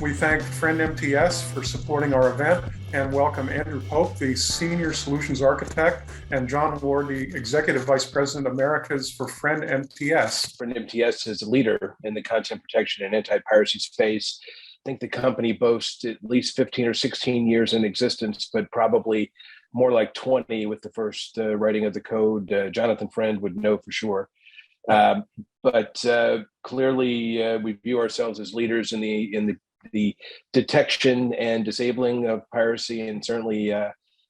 We thank Friend MTS for supporting our event and welcome Andrew Pope, the Senior Solutions Architect, and John Ward, the Executive Vice President Americas for Friend MTS. Friend MTS is a leader in the content protection and anti-piracy space. I think the company boasts at least 15 or 16 years in existence, but probably more like 20 with the first writing of the code. Jonathan Friend would know for sure. But clearly, we view ourselves as leaders in the detection and disabling of piracy, and certainly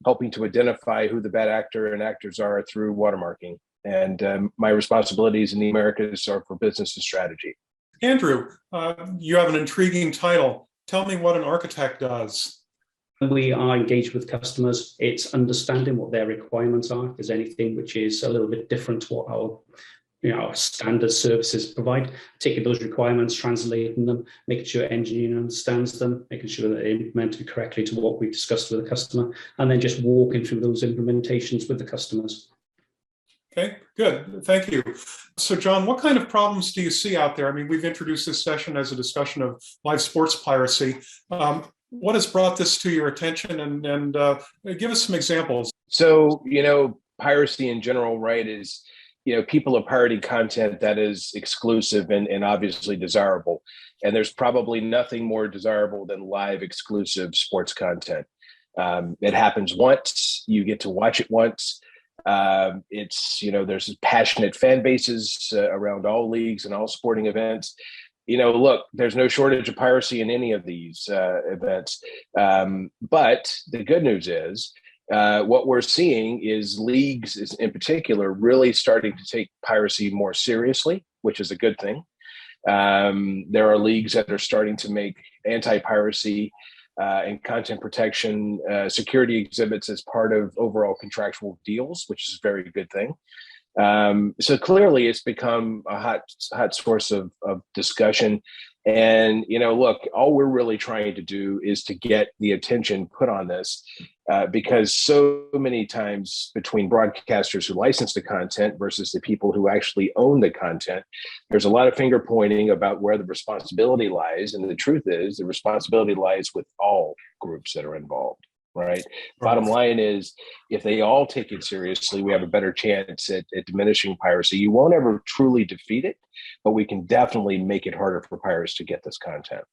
helping to identify who the bad actor and actors are through watermarking. And my responsibilities in the Americas are for business and strategy. Andrew, you have an intriguing title. Tell me what an architect does. We are engaged with customers. It's understanding what their requirements are. If there's anything which is a little bit different to what our standard services provide, taking those requirements, translating them, making sure engineering understands them, making sure that they're implemented correctly to what we've discussed with the customer, and then just walking through those implementations with the customers. Okay, good. Thank you. So, John, what kind of problems do you see out there? I mean, we've introduced this session as a discussion of live sports piracy. What has brought this to your attention, and give us some examples? So, piracy in general, right, is, people are pirating content that is exclusive and obviously desirable. And there's probably nothing more desirable than live exclusive sports content. It happens once, you get to watch it once. There's passionate fan bases around all leagues and all sporting events. Look, there's no shortage of piracy in any of these events. But the good news is what we're seeing is leagues in particular really starting to take piracy more seriously, which is a good thing. There are leagues that are starting to make anti-piracy and content protection security exhibits as part of overall contractual deals, which is a very good thing. So clearly it's become a hot source of discussion. And, look, all we're really trying to do is to get the attention put on this because so many times between broadcasters who license the content versus the people who actually own the content, there's a lot of finger pointing about where the responsibility lies. And the truth is the responsibility lies with all groups that are involved. Right. Bottom line is, if they all take it seriously, we have a better chance at diminishing piracy. You won't ever truly defeat it, but we can definitely make it harder for pirates to get this content.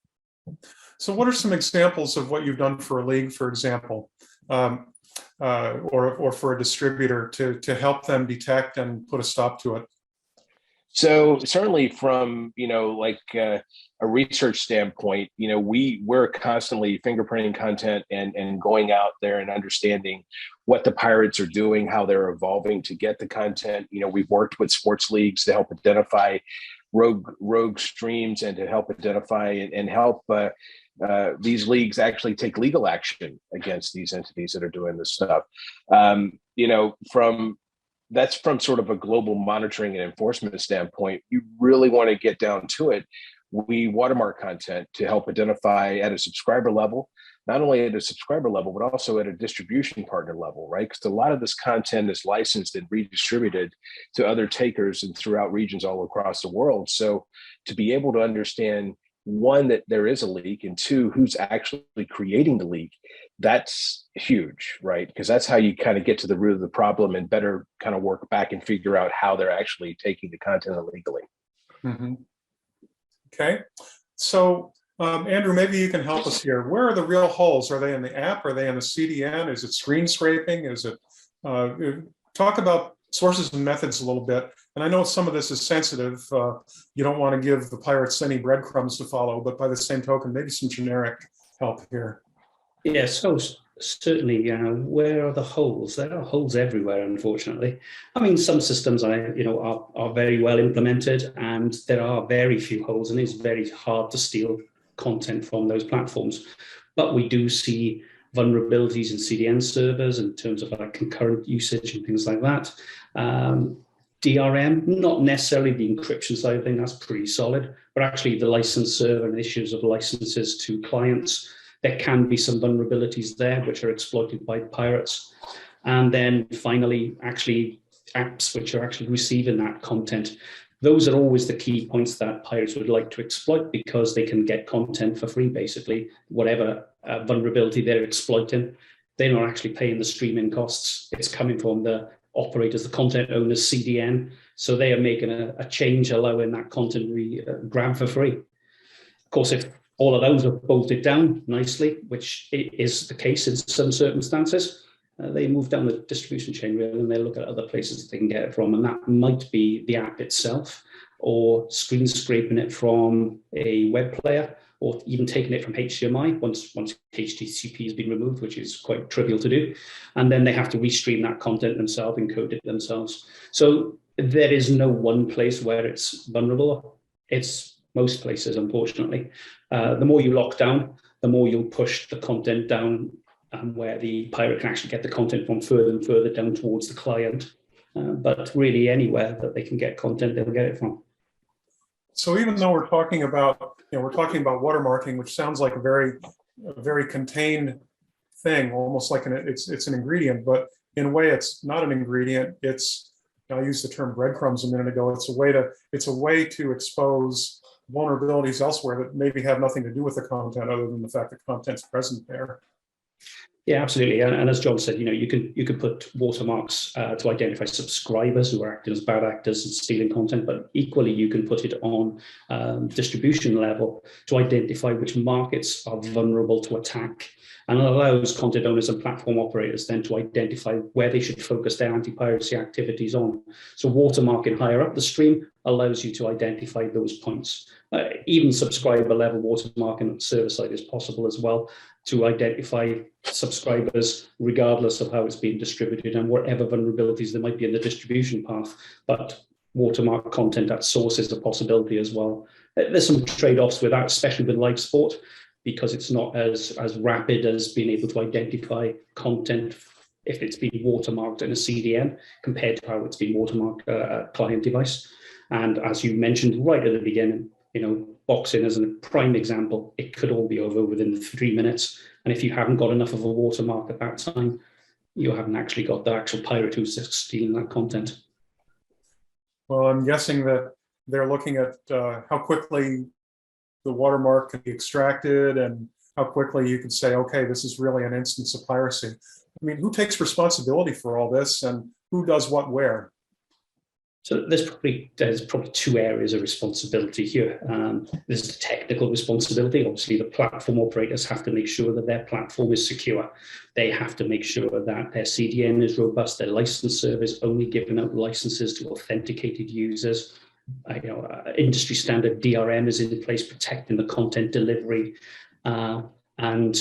So what are some examples of what you've done for a league, for example, or for a distributor to help them detect and put a stop to it? So certainly from, a research standpoint, we're constantly fingerprinting content and going out there and understanding what the pirates are doing, how they're evolving to get the content. We've worked with sports leagues to help identify rogue streams and to help identify and help these leagues actually take legal action against these entities that are doing this stuff. That's from sort of a global monitoring and enforcement standpoint. You really want to get down to it. We watermark content to help identify at a subscriber level, not only at a subscriber level, but also at a distribution partner level, right? Because a lot of this content is licensed and redistributed to other takers and throughout regions all across the world. So to be able to understand, one, that there is a leak, and two, who's actually creating the leak, that's huge, right? Because that's how you kind of get to the root of the problem and better kind of work back and figure out how they're actually taking the content illegally. Mm-hmm. Okay. So, Andrew, maybe you can help us here. Where are the real holes? Are they in the app? Are they in the CDN? Is it screen scraping? Is it, talk about sources and methods a little bit. And I know some of this is sensitive. You don't want to give the pirates any breadcrumbs to follow, but by the same token, maybe some generic help here. Yes, so certainly, where are the holes? There are holes everywhere, unfortunately. I mean, some systems are very well implemented, and there are very few holes, and it's very hard to steal content from those platforms. But we do see vulnerabilities in CDN servers in terms of concurrent usage and things like that. DRM, not necessarily the encryption side of things, that's pretty solid, but actually the license server and issues of licenses to clients, there can be some vulnerabilities there which are exploited by pirates. And then finally, actually apps which are actually receiving that content those are always the key points that pirates would like to exploit, because they can get content for free, basically. Whatever vulnerability they're exploiting, they're not actually paying the streaming costs. It's coming from the operators, the content owners, CDN. So they are making a change, allowing that content to be grabbed for free. Of course, if all of those are bolted down nicely, which is the case in some circumstances, they move down the distribution chain really, and they look at other places they can get it from. And that might be the app itself, or screen scraping it from a web player, or even taking it from HDMI once HTTP has been removed, which is quite trivial to do. And then they have to restream that content themselves, encode it themselves. So there is no one place where it's vulnerable. It's most places, unfortunately. The more you lock down, the more you'll push the content down, where the pirate can actually get the content from further and further down towards the client. But really anywhere that they can get content, they'll get it from. So even though we're talking about, watermarking, which sounds like a very contained thing, almost like it's an ingredient, but in a way it's not an ingredient. I used the term breadcrumbs a minute ago. It's a way to expose vulnerabilities elsewhere that maybe have nothing to do with the content, other than the fact that content's present there. Yeah, absolutely. And as John said, you can put watermarks to identify subscribers who are acting as bad actors and stealing content, but equally you can put it on distribution level to identify which markets are vulnerable to attack, and it allows content owners and platform operators then to identify where they should focus their anti-piracy activities on. So watermarking higher up the stream allows you to identify those points. Even subscriber level watermarking server side is possible as well, to identify subscribers regardless of how it's being distributed and whatever vulnerabilities there might be in the distribution path. But watermark content at source is a possibility as well. There's some trade-offs with that, especially with live sport, because it's not as rapid as being able to identify content if it's been watermarked in a CDN compared to how it's been watermarked a client device. And as you mentioned right at the beginning, boxing as a prime example, it could all be over within 3 minutes. And if you haven't got enough of a watermark at that time, you haven't actually got the actual pirate who's stealing that content. Well, I'm guessing that they're looking at how quickly the watermark can be extracted and how quickly you can say, okay, this is really an instance of piracy. I mean, who takes responsibility for all this, and who does what where? So there's probably two areas of responsibility here. There's the technical responsibility. Obviously, the platform operators have to make sure that their platform is secure. They have to make sure that their CDN is robust, their license server is only giving out licenses to authenticated users. Industry standard DRM is in place protecting the content delivery, and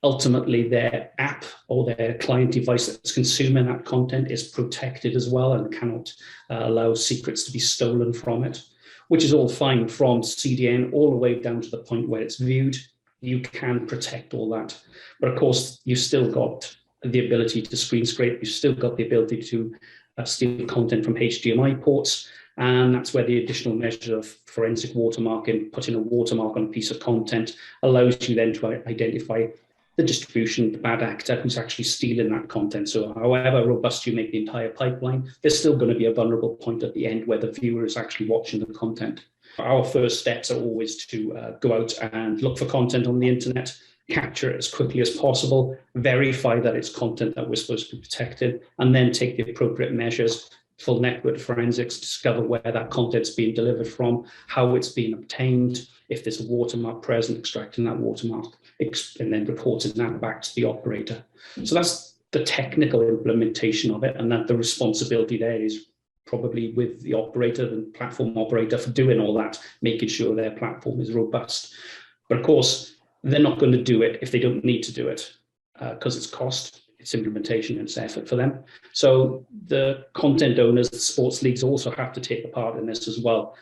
ultimately their app or their client device that's consuming that content is protected as well and cannot allow secrets to be stolen from it, which is all fine from CDN all the way down to the point where it's viewed. You can protect all that. But of course, you've still got the ability to screen scrape. You've still got the ability to steal content from HDMI ports. And that's where the additional measure of forensic watermarking, putting a watermark on a piece of content, allows you then to identify the distribution, the bad actor who's actually stealing that content. So however robust you make the entire pipeline, there's still going to be a vulnerable point at the end where the viewer is actually watching the content. Our first steps are always to go out and look for content on the internet, capture it as quickly as possible, verify that it's content that we're supposed to be protecting, and then take the appropriate measures, full network forensics, discover where that content's being delivered from, how it's being obtained, if there's a watermark present, extracting that watermark, and then reporting that back to the operator. So that's the technical implementation of it, and that the responsibility there is probably with the operator and platform operator for doing all that, making sure their platform is robust. But of course, they're not going to do it if they don't need to do it, because it's cost, it's implementation, and it's effort for them. So the content owners, the sports leagues also have to take a part in this as well,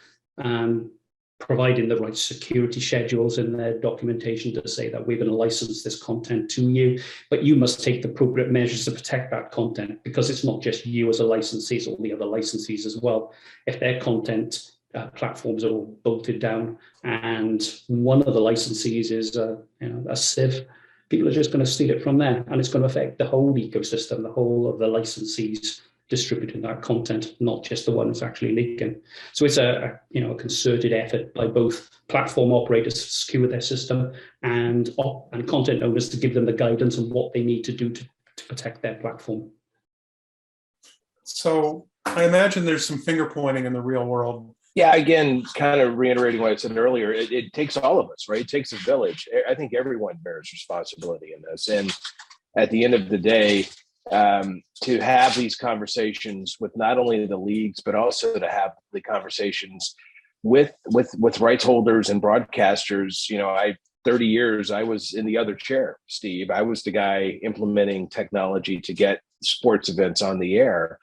providing the right security schedules in their documentation to say that we're going to license this content to you, but you must take the appropriate measures to protect that content, because it's not just you as a licensee, it's all the other licensees as well. If their content platforms are all bolted down and one of the licensees is a sieve, people are just going to steal it from there, and it's going to affect the whole ecosystem, the whole of the licensees distributing that content, not just the one that's actually leaking. So it's a concerted effort by both platform operators to secure their system and content owners to give them the guidance on what they need to do to protect their platform. So I imagine there's some finger pointing in the real world. Yeah, again, kind of reiterating what I said earlier, it takes all of us, right? It takes a village. I think everyone bears responsibility in this. And at the end of the day, to have these conversations with not only the leagues, but also to have the conversations with rights holders and broadcasters. 30 years, I was in the other chair, Steve. I was the guy implementing technology to get sports events on the air.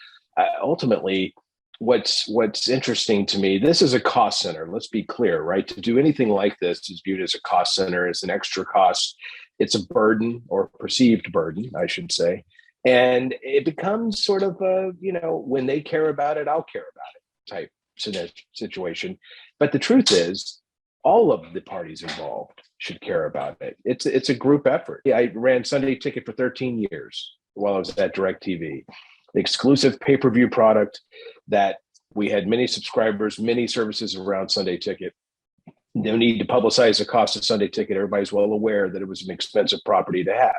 Ultimately, what's interesting to me, this is a cost center. Let's be clear, right? To do anything like this is viewed as a cost center. It's an extra cost. It's a burden, or perceived burden, I should say. And it becomes sort of a, when they care about it, I'll care about it type situation. But the truth is, all of the parties involved should care about it. It's a group effort. Yeah, I ran Sunday Ticket for 13 years while I was at DirecTV. The exclusive pay-per-view product that we had many subscribers, many services around Sunday Ticket. No need to publicize the cost of Sunday Ticket. Everybody's well aware that it was an expensive property to have.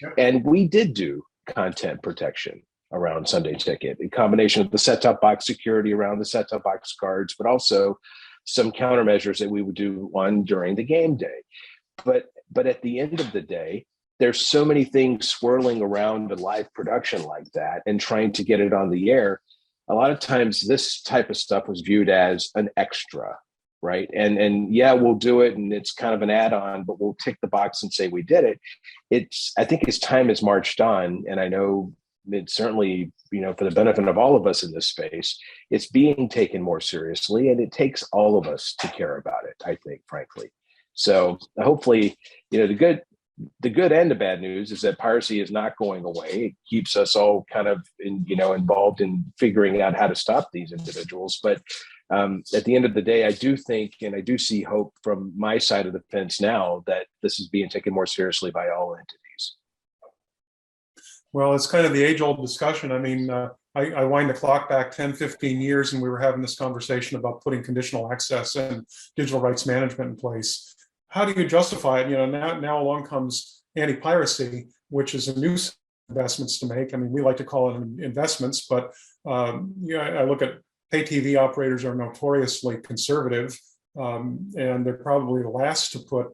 Yep. And we did do content protection around Sunday Ticket, a combination of the set-top box security around the set-top box cards, but also some countermeasures that we would do during the game day. But at the end of the day, there's so many things swirling around a live production like that and trying to get it on the air. A lot of times this type of stuff was viewed as an extra, right? And yeah, we'll do it, and it's kind of an add-on, but we'll tick the box and say we did it. I think as time has marched on, and I know it's certainly, for the benefit of all of us in this space, it's being taken more seriously, and it takes all of us to care about it, I think, frankly. So hopefully, the good and the bad news is that piracy is not going away. It keeps us all kind of involved in figuring out how to stop these individuals. But at the end of the day, I do think, and I do see hope from my side of the fence now, that this is being taken more seriously by all entities. Well, it's kind of the age-old discussion. I mean, I wind the clock back 10, 15 years, and we were having this conversation about putting conditional access and digital rights management in place. How do you justify it? Now along comes anti-piracy, which is a new set of investments to make. I mean, we like to call it investments, but I look at pay TV operators are notoriously conservative, and they're probably the last to put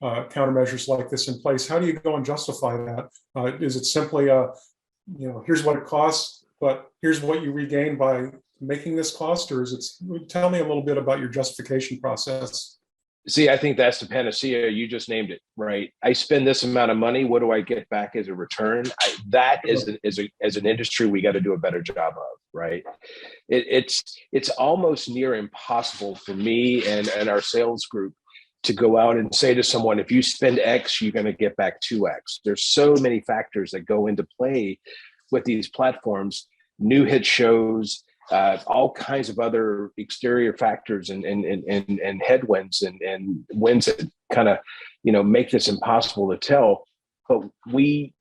countermeasures like this in place. How do you go and justify that? Is it simply here's what it costs, but here's what you regain by making this cost, or is it? Tell me a little bit about your justification process. See, I think that's the panacea. You just named it, right? I spend this amount of money. What do I get back as a return? As an industry, we got to do a better job of, right? It's almost near impossible for me and our sales group to go out and say to someone, if you spend X, you're going to get back 2X. There's so many factors that go into play with these platforms, new hit shows, all kinds of other exterior factors and headwinds and winds that kind of, make this impossible to tell. But we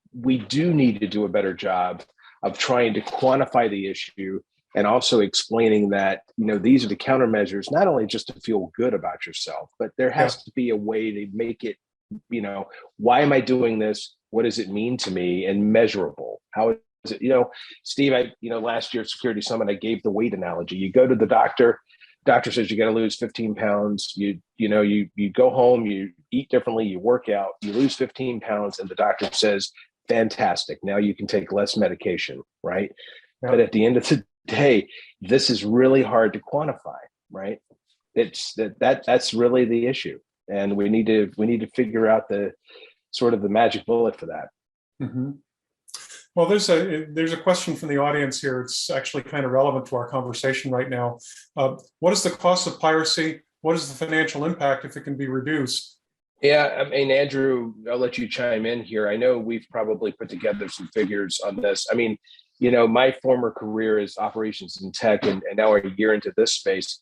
do need to do a better job of trying to quantify the issue and also explaining that, these are the countermeasures, not only just to feel good about yourself, but there has to be a way to make it, why am I doing this? What does it mean to me? And measurable. How is it, Steve, last year at Security Summit, I gave the weight analogy. You go to the doctor says you got to lose 15 pounds. You go home, you eat differently, you work out, you lose 15 pounds, and the doctor says, fantastic. Now you can take less medication, right? Yeah. But at the end of the day, this is really hard to quantify, right? It's that's really the issue. And we need to figure out the sort of the magic bullet for that. Mm-hmm. Well, there's a question from the audience here. It's actually kind of relevant to our conversation right now. What is the cost of piracy? What is the financial impact if it can be reduced? Yeah, I mean, Andrew, I'll let you chime in here. I know we've probably put together some figures on this. I mean, my former career is operations in tech, and now we're a year into this space.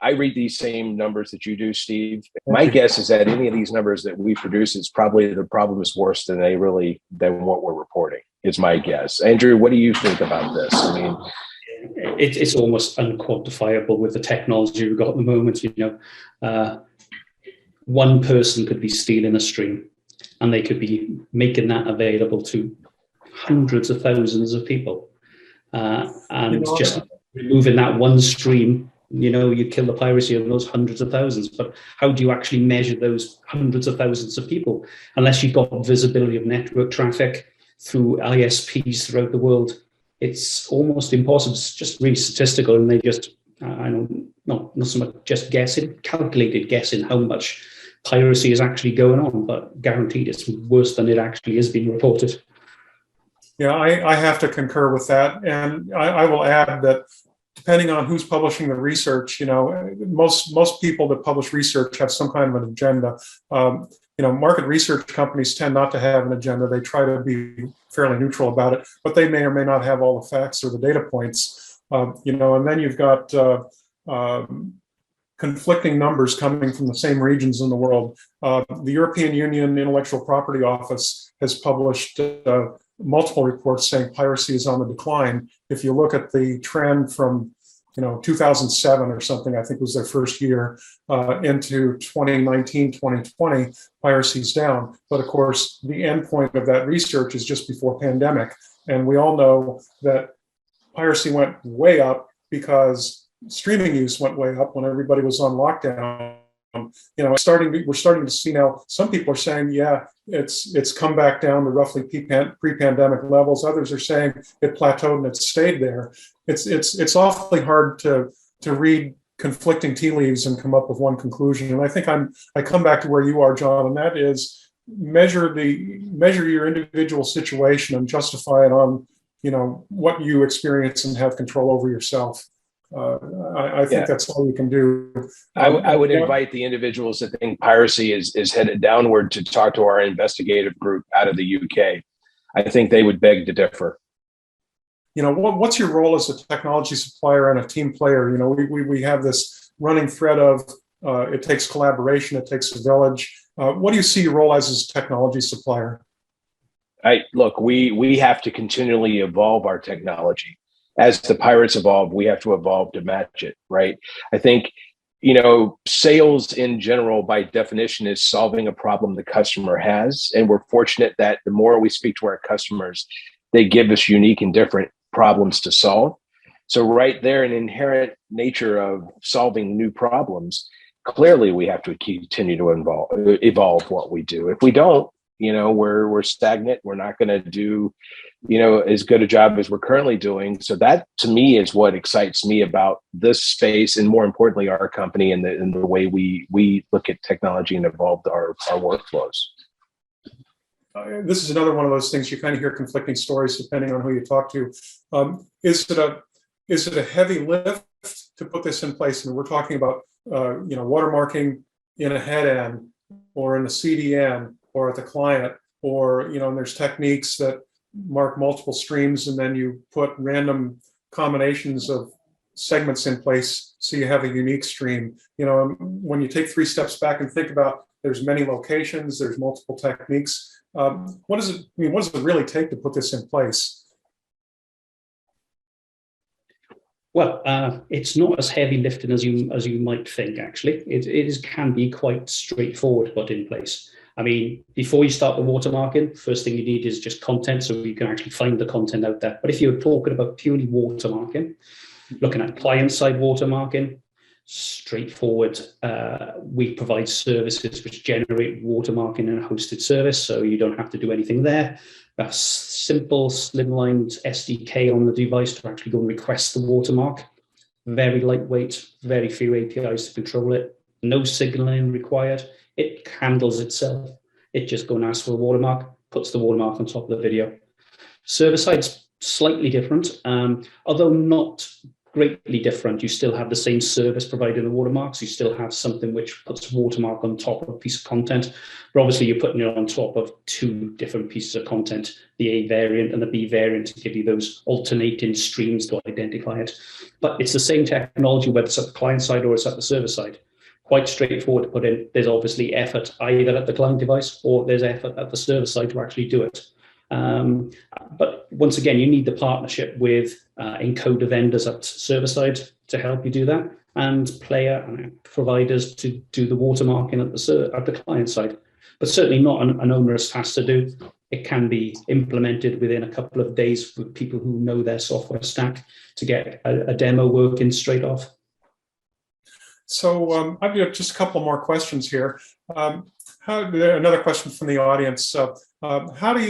I read these same numbers that you do, Steve. My guess is that any of these numbers that we produce is probably the problem is worse than what we're reporting, is my guess. Andrew, what do you think about this? I mean, it's almost unquantifiable with the technology we've got at the moment. One person could be stealing a stream, and they could be making that available to hundreds of thousands of people. And just removing that one stream, you kill the piracy of those hundreds of thousands. But how do you actually measure those hundreds of thousands of people? Unless you've got visibility of network traffic through ISPs throughout the world, it's almost impossible. It's just really statistical, and they just, not so much just calculated guessing how much piracy is actually going on, but guaranteed it's worse than it actually is being reported. Yeah, I have to concur with that. And I will add that depending on who's publishing the research, most people that publish research have some kind of an agenda. Market research companies tend not to have an agenda. They try to be fairly neutral about it, but they may or may not have all the facts or the data points. And then you've got conflicting numbers coming from the same regions in the world. The European Union Intellectual Property Office has published multiple reports saying piracy is on the decline. If you look at the trend from 2007 or something, I think was their first year, into 2019, 2020, piracy's down. But of course, the end point of that research is just before pandemic. And we all know that piracy went way up because streaming use went way up when everybody was on lockdown. We're starting to see now, some people are saying, yeah, it's come back down to roughly pre-pandemic levels. Others are saying it plateaued and it's stayed there. It's awfully hard to read conflicting tea leaves and come up with one conclusion. And I think I come back to where you are, John, and that is measure your individual situation and justify it on what you experience and have control over yourself. I think that's all we can do. I would invite the individuals that think piracy is headed downward to talk to our investigative group out of the UK. I think they would beg to differ. What's your role as a technology supplier and a team player? We have this running thread of it takes collaboration, it takes a village. What do you see your role as a technology supplier? We have to continually evolve our technology. As the pirates evolve, we have to evolve to match it, right? I think, sales in general, by definition, is solving a problem the customer has. And we're fortunate that the more we speak to our customers, they give us unique and different problems to solve. So right there, an inherent nature of solving new problems, clearly we have to continue to evolve what we do. If we don't, we're stagnant. We're not going to do, as good a job as we're currently doing. So that, to me, is what excites me about this space, and more importantly, our company and the way we look at technology and evolve our workflows. This is another one of those things you kind of hear conflicting stories depending on who you talk to. Is it a heavy lift to put this in place? And we're talking about watermarking in a head end or in a CDN or at the client, or and there's techniques that mark multiple streams and then you put random combinations of segments in place so you have a unique stream. When you take 3 steps back and think about, there's many locations, there's multiple techniques. What does it mean? What does it really take to put this in place? Well, it's not as heavy lifting as you might think. Actually, it can be quite straightforward to put in place. I mean, before you start the watermarking, first thing you need is just content, so you can actually find the content out there. But if you're talking about purely watermarking, looking at client-side watermarking, straightforward. We provide services which generate watermarking in a hosted service, so you don't have to do anything there. A simple, slimlined SDK on the device to actually go and request the watermark. Very lightweight, very few APIs to control it. No signaling required. It handles itself. It just goes and asks for a watermark, puts the watermark on top of the video. Server side's slightly different, although not greatly different. You still have the same service providing the watermarks. You still have something which puts watermark on top of a piece of content, but obviously you're putting it on top of two different pieces of content, the A variant and the B variant, to give you those alternating streams to identify it. But it's the same technology, whether it's at the client side or it's at the server side. Quite straightforward to put in. There's obviously effort either at the client device or there's effort at the server side to actually do it. But once again, you need the partnership with encoder vendors at server side to help you do that, and player and providers to do the watermarking at the client side. But certainly not an onerous task to do. It can be implemented within a couple of days with people who know their software stack to get a demo working straight off. So I've got just a couple more questions here. Another question from the audience. How do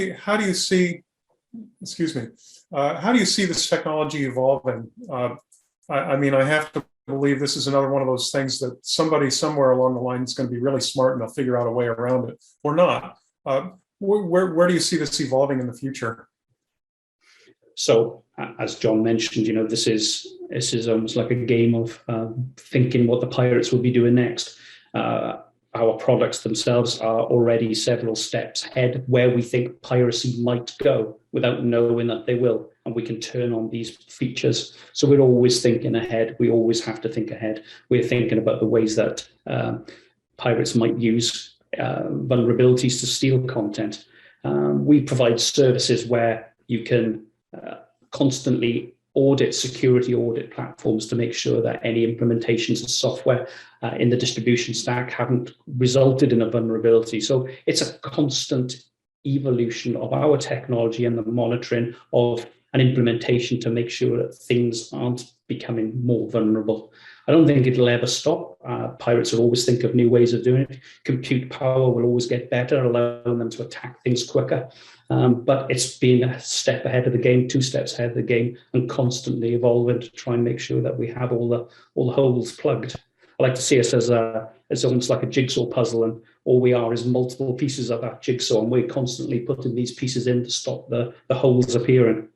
you see, excuse me, how do you see this technology evolving? I mean, I have to believe this is another one of those things that somebody somewhere along the line is going to be really smart and they'll figure out a way around it, or not. Where do you see this evolving in the future? So, as John mentioned, you know, this is almost like a game of thinking what the pirates will be doing next. Our products themselves are already several steps ahead where we think piracy might go without knowing that they will, and we can turn on these features. So we're always thinking ahead. We always have to think ahead. We're thinking about the ways that pirates might use vulnerabilities to steal content. We provide services where you can constantly security audit platforms to make sure that any implementations of software in the distribution stack haven't resulted in a vulnerability. So it's a constant evolution of our technology and the monitoring of an implementation to make sure that things aren't becoming more vulnerable. I don't think it'll ever stop. Pirates will always think of new ways of doing it. Compute power will always get better, allowing them to attack things quicker. But it's being a step ahead of the game, 2 steps ahead of the game, and constantly evolving to try and make sure that we have all the holes plugged. I like to see us as almost like a jigsaw puzzle, and all we are is multiple pieces of that jigsaw, and we're constantly putting these pieces in to stop the holes appearing.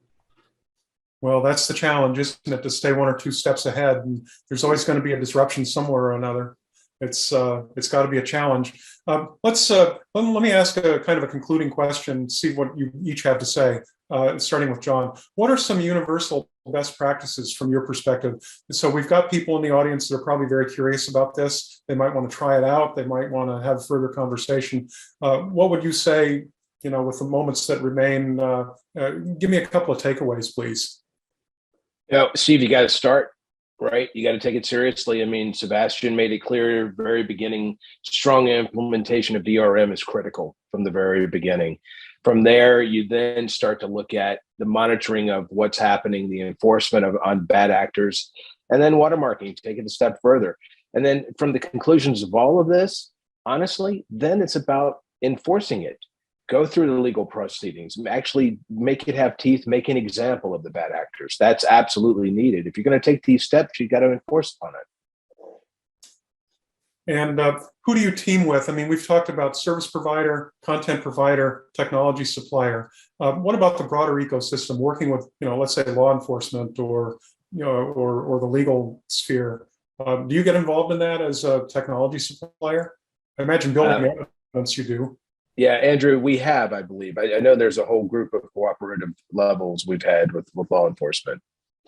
Well, that's the challenge, isn't it, to stay 1 or 2 steps ahead? And there's always going to be a disruption somewhere or another. It's got to be a challenge. Let me ask a kind of a concluding question, see what you each have to say, starting with John. What are some universal best practices from your perspective? So we've got people in the audience that are probably very curious about this. They might want to try it out. They might want to have further conversation. What would you say, you know, with the moments that remain? Give me a couple of takeaways, please. You know, Steve, you got to start, right? You got to take it seriously. I mean, Sebastian made it clear very beginning, strong implementation of DRM is critical from the very beginning. From there, you then start to look at the monitoring of what's happening, the enforcement on bad actors, and then watermarking, take it a step further. And then from the conclusions of all of this, honestly, then it's about enforcing it. Go through the legal proceedings, actually make it have teeth, make an example of the bad actors. That's absolutely needed. If you're going to take these steps, you got to enforce upon it. And who do you team with? I mean, we've talked about service provider, content provider, technology supplier. What about the broader ecosystem, working with, you know, let's say law enforcement or, you know, or the legal sphere? Do you get involved in that as a technology supplier? I imagine building evidence you do. Yeah, Andrew, we have, I believe. I know there's a whole group of cooperative levels we've had with law enforcement.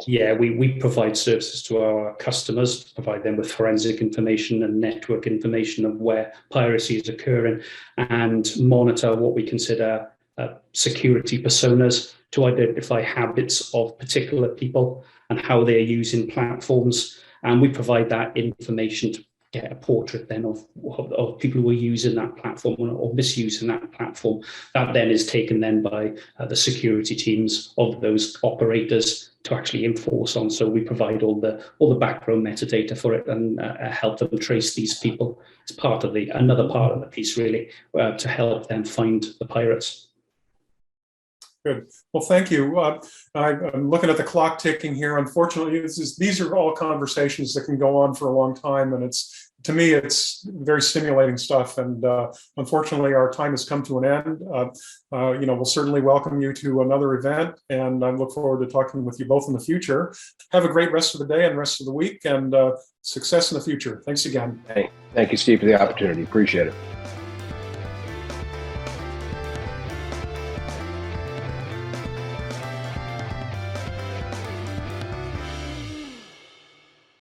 Yeah, we provide services to our customers, provide them with forensic information and network information of where piracy is occurring, and monitor what we consider security personas to identify habits of particular people and how they're using platforms. And we provide that information to get a portrait then of people who are using that platform or misusing that platform. That then is taken then by the security teams of those operators to actually enforce on. So we provide all the background metadata for it and help them trace these people. It's part of another part of the piece, really, to help them find the pirates. Good. Well, thank you. I'm looking at the clock ticking here. Unfortunately, these are all conversations that can go on for a long time, and it's to me, it's very stimulating stuff. And unfortunately, our time has come to an end. We'll certainly welcome you to another event, and I look forward to talking with you both in the future. Have a great rest of the day and rest of the week, and success in the future. Thanks again. Thank you, Steve, for the opportunity. Appreciate it.